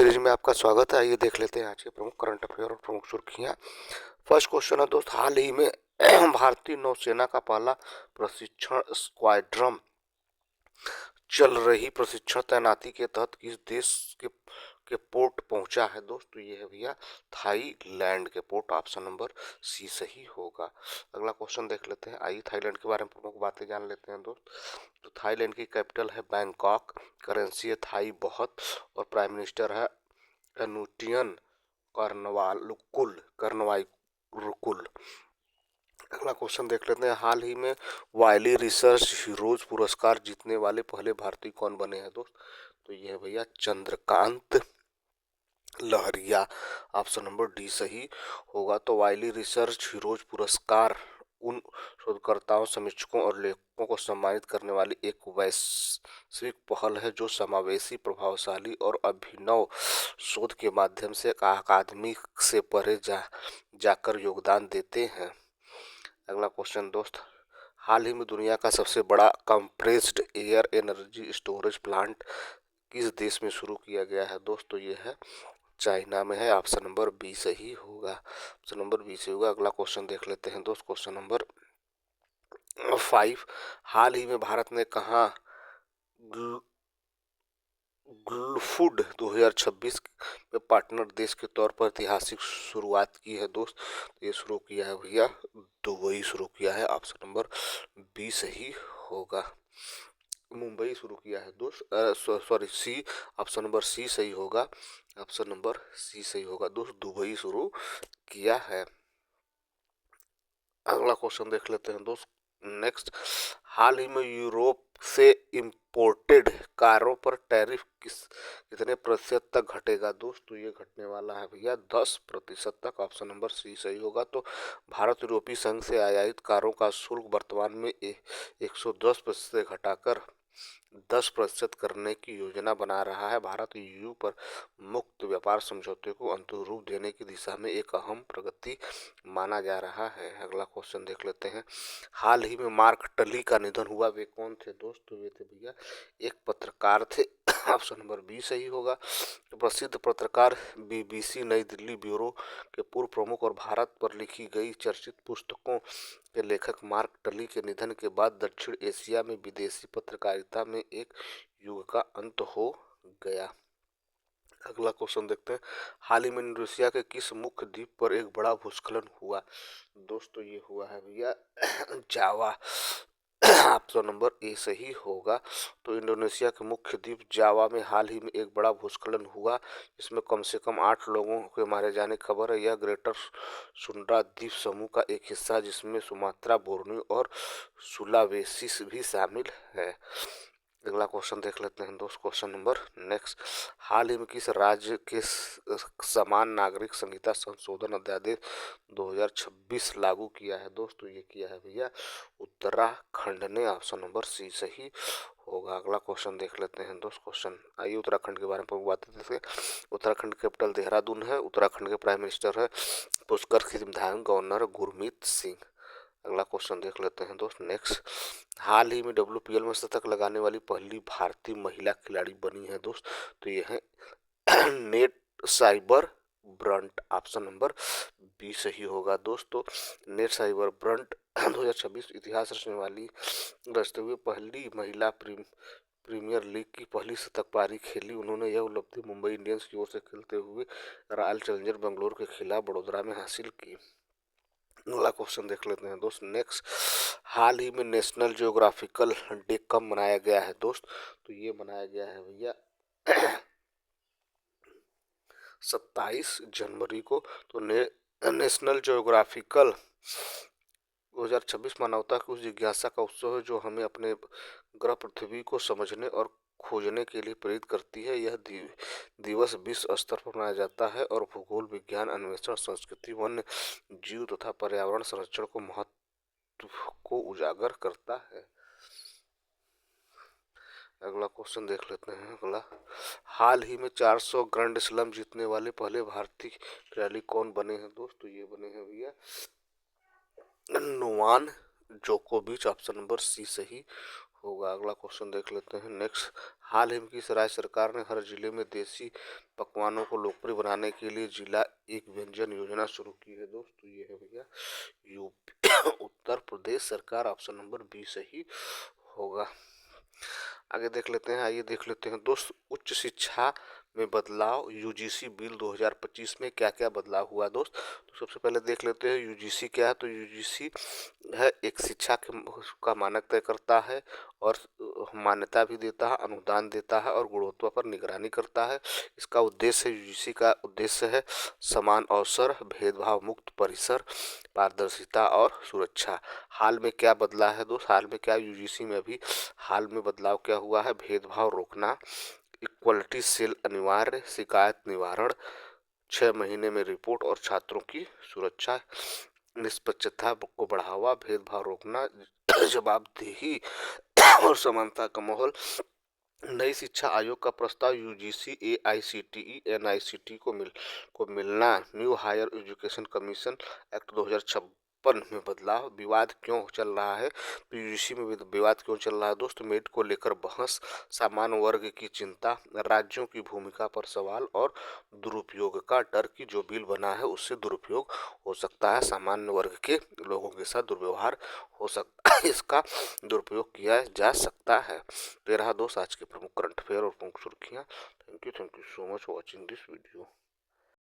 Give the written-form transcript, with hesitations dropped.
Series में आपका स्वागत है। आइए देख लेते हैं आज के प्रमुख करंट अफेयर और प्रमुख सुर्खियां। फर्स्ट क्वेश्चन है दोस्त, हाल ही में भारतीय नौसेना का पहला प्रशिक्षण स्क्वाड्रन चल रही प्रशिक्षण तैनाती के तहत किस देश के पोर्ट पहुंचा है दोस्त? तो ये है भैया थाईलैंड के पोर्ट। ऑप्शन नंबर सी सही होगा। अगला क्वेश्चन देख लेते हैं। आइए थाईलैंड के बारे में प्रमुख बातें जान लेते हैं दोस्त। तो थाईलैंड की कैपिटल है बैंकॉक, करेंसी है थाई बहुत, और प्राइम मिनिस्टर है एनुटियन कर्नवाईकुल। अगला क्वेश्चन देख लेते हैं। हाल ही में वायली रिसर्च हीरोज पुरस्कार जीतने वाले पहले भारतीय कौन बने हैं दोस्त? तो ये है भैया चंद्रकांत लहरिया। ऑप्शन नंबर डी सही होगा। तो वायली रिसर्च हीरोज पुरस्कार उन शोधकर्ताओं, समीक्षकों और लेखकों को सम्मानित करने वाली एक वैश्विक पहल है जो समावेशी, प्रभावशाली और अभिनव शोध के माध्यम से अकादमिक से परे जाकर योगदान देते हैं। अगला क्वेश्चन दोस्त, हाल ही में दुनिया का सबसे बड़ा compressed air energy storage plant किस देश में शुरू किया गया है दोस्त? तो ये है चाइना में है। ऑप्शन नंबर बी सही होगा। ऑप्शन नंबर बी सही होगा। अगला क्वेश्चन देख लेते हैं दोस्त। क्वेश्चन नंबर 5, हाल ही में भारत ने कहाँ ग्लूफूड 2026 में पार्टनर देश के तौर पर ऐतिहासिक शुरुआत की है दोस्त? तो ये शुरू किया है भैया दुबई शुरू किया है। ऑप्शन नंबर बी सही होगा। मुंबई शुरू किया है दोस्त, sorry C. Option number C सही होगा। ऑप्शन नंबर सी सही होगा दोस्त, दुबई शुरू किया है। अगला क्वेश्चन देख लेते हैं दोस्त। नेक्स्ट, हाल ही में यूरोप से इंपोर्टेड कारों पर टैरिफ कितने प्रतिशत तक घटेगा दोस्त? तो ये घटने वाला है भैया 10% तक। ऑप्शन नंबर सी सही होगा। तो भारत यूरोपीय संघ से आयातित कारों का शुल्क वर्तमान में 110% से घटाकर 10% करने की योजना बना रहा है। भारत ईयू पर मुक्त व्यापार समझौते को अंतिम रूप देने की दिशा में एक अहम प्रगति माना जा रहा है। अगला क्वेश्चन देख लेते हैं। हाल ही में मार्क टली का निधन हुआ, वे कौन थे दोस्त? तो वे थे भैया एक पत्रकार थे। ऑप्शन नंबर बी सही होगा। तो प्रसिद्ध पत्रकार, बीबीसी नई दिल्ली ब्यूरो के पूर्व प्रमुख और भारत पर लिखी गई चर्चित पुस्तकों के लेखक मार्क टली के निधन के बाद दक्षिण एशिया में विदेशी पत्रकारिता में एक युग का अंत हो गया। अगला क्वेश्चन देखते हैं। हाल ही में इंडोनेशिया के किस मुख्य द्वीप पर एक बड़ा भूस्खलन हुआ दोस्तों? ये हुआ है भैया जावा। ऑप्शन नंबर ए सही होगा। तो इंडोनेशिया के मुख्य द्वीप जावा में हाल ही में एक बड़ा भूस्खलन हुआ, इसमें कम से कम 8 लोगों के मारे जाने की खबर है। यह ग्रेटर सुंड्रा द्वीप समूह का एक हिस्सा जिसमें सुमात्रा, बोर्नियो और सुलावेसी भी शामिल है। अगला क्वेश्चन देख लेते हैं दोस्त। क्वेश्चन नंबर नेक्स्ट, हाल ही में किस राज्य के समान नागरिक संहिता संशोधन अध्यादेश 2026 लागू किया है दोस्तों? ये किया है भैया उत्तराखंड ने। ऑप्शन नंबर सी सही होगा। अगला क्वेश्चन देख लेते हैं दोस्त। क्वेश्चन आइए उत्तराखंड के बारे में बात करते हैं। उत्तराखंड कैपिटल देहरादून है। उत्तराखंड के प्राइम मिनिस्टर है पुष्कर सिंह, गवर्नर गुरमीत सिंह। अगला क्वेश्चन देख लेते हैं दोस्त। नेक्स्ट, हाल ही में WPL में शतक लगाने वाली पहली भारतीय महिला खिलाड़ी बनी है दोस्त? तो ये है net cyber brunt. Option number B सही होगा दोस्तों। नेट साइबर ब्रंट 2026 इतिहास रचते हुए पहली महिला प्रीमियर लीग की पहली शतक पारी खेली। उन्होंने यह उपलब्धि मुंबई इंडियंस की ओर से खेलते हुए रॉयल चैलेंजर बेंगलोर के खिलाफ बड़ोदरा में हासिल की। अगला क्वेश्चन देख लेते हैं दोस्त। नेक्स्ट, हाल ही में नेशनल जियोग्राफिकल डे कब मनाया गया है दोस्त? तो ये मनाया गया है भैया 27 जनवरी को। तो नेशनल जियोग्राफिकल 2026 मानवता की उस जिज्ञासा का उत्सव है जो हमें अपने ग्रह पृथ्वी को समझने और खोजने के लिए प्रेरित करती है। यह दिवस विश्व स्तर पर मनाया जाता है और भूगोल, विज्ञान, अन्वेषण, संस्कृति, वन्य जीव तथा पर्यावरण संरक्षण को महत्व को उजागर करता है। अगला क्वेश्चन देख लेते हैं। अगला, हाल ही में 400 ग्रैंड स्लैम जीतने वाले पहले भारतीय खिलाड़ी कौन बने हैं दोस्त? तो ये बने हैं भैया नोवाक जोकोविच। ऑप्शन नंबर सी सही होगा। अगला क्वेश्चन देख लेते हैं। नेक्स्ट, हाल ही में किस राज्य सरकार ने हर जिले में देसी पकवानों को लोकप्रिय बनाने के लिए जिला एक व्यंजन योजना शुरू की है दोस्तों। ये है भैया यूपी उत्तर प्रदेश सरकार, ऑप्शन नंबर बी सही होगा। आगे देख लेते हैं, आइए देख लेते हैं दोस्त, उच्च शिक्षा में बदलाव, यूजीसी बिल 2025 में क्या क्या बदलाव हुआ दोस्त। तो सबसे पहले देख लेते हैं यूजीसी क्या है। तो यूजीसी है एक शिक्षा का मानक तय करता है और मान्यता भी देता है, अनुदान देता है और गुणवत्ता पर निगरानी करता है। इसका उद्देश्य, यूजीसी का उद्देश्य है समान अवसर, भेदभाव मुक्त परिसर, पारदर्शिता और सुरक्षा। हाल में क्या बदला है दोस्त, हाल में क्या यूजीसी में अभी हाल में बदलाव क्या हुआ है, भेदभाव रोकना, इक्वलिटी सेल अनिवार्य, शिकायत निवारण, 6 महीने में रिपोर्ट और छात्रों की सुरक्षा, निष्पक्षता को बढ़ावा, भेदभाव रोकना, जवाबदेही और समानता का माहौल। नई शिक्षा आयोग का प्रस्ताव यूजीसी एआईसीटीई एनआईसीटी को मिलना, new hire education commission act 2056 में बदलाव। विवाद क्यों चल रहा है, तो यूजीसी में विवाद क्यों चल रहा है दोस्तों, मेट को लेकर बहस, सामान्य वर्ग की चिंता, राज्यों की भूमिका पर सवाल और दुरुपयोग का डर कि जो बिल बना है उससे दुरुपयोग हो सकता है, सामान्य वर्ग के लोगों के साथ दुर्व्यवहार हो सकता है, इसका दुरुपयोग किया जा सकता है। तो ये रहा दोस्त आज के प्रमुख करंट अफेयर और प्रमुख सुर्खियाँ। Thank you so much for watching this video.